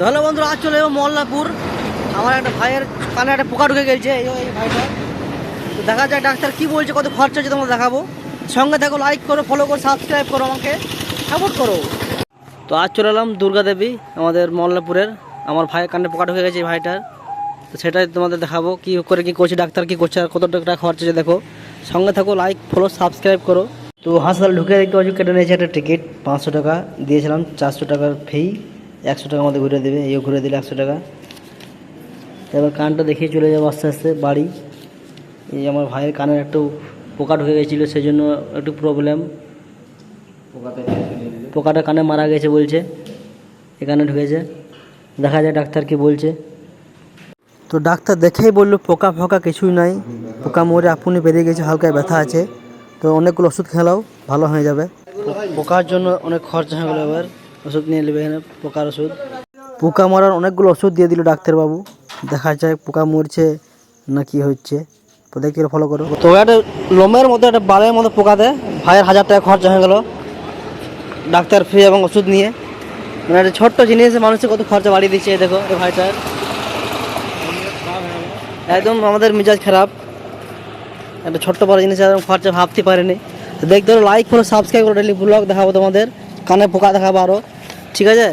তো হ্যালো বন্ধুরা, আজ চলে যাবো মল্লাপুর। আমার একটা ভাইয়ের কানে একটা পোকা ঢুকে গেছে, এই ভাইটা। তো দেখা যায় ডাক্তার কি বলছে, কত খরচা হচ্ছে তোমরা দেখাবো। সঙ্গে থাকো, লাইক করো, ফলো করো, সাবস্ক্রাইব করো, আমাকে সাপোর্ট করো। তো আজ চলে এলাম দুর্গা দেবী আমাদের মল্লাপুরের। আমার ভাইয়ের কানে পোকা ঢুকে গেছে এই ভাইটার। তো সেটাই তোমাদের দেখাবো কী করে কী করছে ডাক্তার, কী করছে আর কত টাকা খরচা হচ্ছে দেখো। সঙ্গে থাকো, লাইক ফলো সাবস্ক্রাইব করো। তো হাসপাতাল ঢুকে দেখতে পাচ্ছি কেটে নিয়েছে একটা টিকিট 500 টাকা দিয়েছিলাম, 400 টাকার ফি, 100 টাকা আমাদের ঘুরে দেবে, এই ঘুরে দিলে 100 টাকা। এবার কানটা দেখিয়ে চলে যাবো আস্তে আস্তে বাড়ি। এই আমার ভাইয়ের কানের একটু পোকা ঢুকে গেছিলো, সেই জন্য একটু প্রবলেম। পোকাটা কানে মারা গেছে বলছে, এখানে ঢুকেছে। দেখা যায় ডাক্তার কি বলছে। তো ডাক্তার দেখেই বললো পোকা ফোকা কিছুই নাই, পোকা মরে আপনি বেরিয়ে গেছে, হালকা ব্যথা আছে। তো অনেকগুলো ওষুধ খেলাও, ভালো হয়ে যাবে। পোকার জন্য অনেক খরচা হয়ে গেলো, এবার ওষুধ নিয়ে নেবে এখানে, পোকার ওষুধ। পোকা মারার অনেকগুলো ওষুধ দিয়ে দিল ডাক্তারবাবু। দেখা যায় পোকা মরছে না কি হচ্ছে, তো দেখতে ফলো করো। তো একটা লোমের মধ্যে একটা বালের মধ্যে পোকা দেয়, ভাইয়ের 1000 টাকা খরচা হয়ে গেলো ডাক্তার ফি এবং ওষুধ নিয়ে। মানে একটা ছোট্ট জিনিসে মানুষের কত খরচা বাড়িয়ে দিচ্ছে। দেখো এই ভাইটার একদম আমাদের মেজাজ খারাপ, একটা ছোট্ট বড় জিনিস এরকম খরচা ভাবতে পারেনি। দেখতে লাইক করো, সাবস্ক্রাইব করো, ডেলি ব্লগ দেখাবো তোমাদের, কানে পোকা দেখাবো আরও, ঠিক আছে।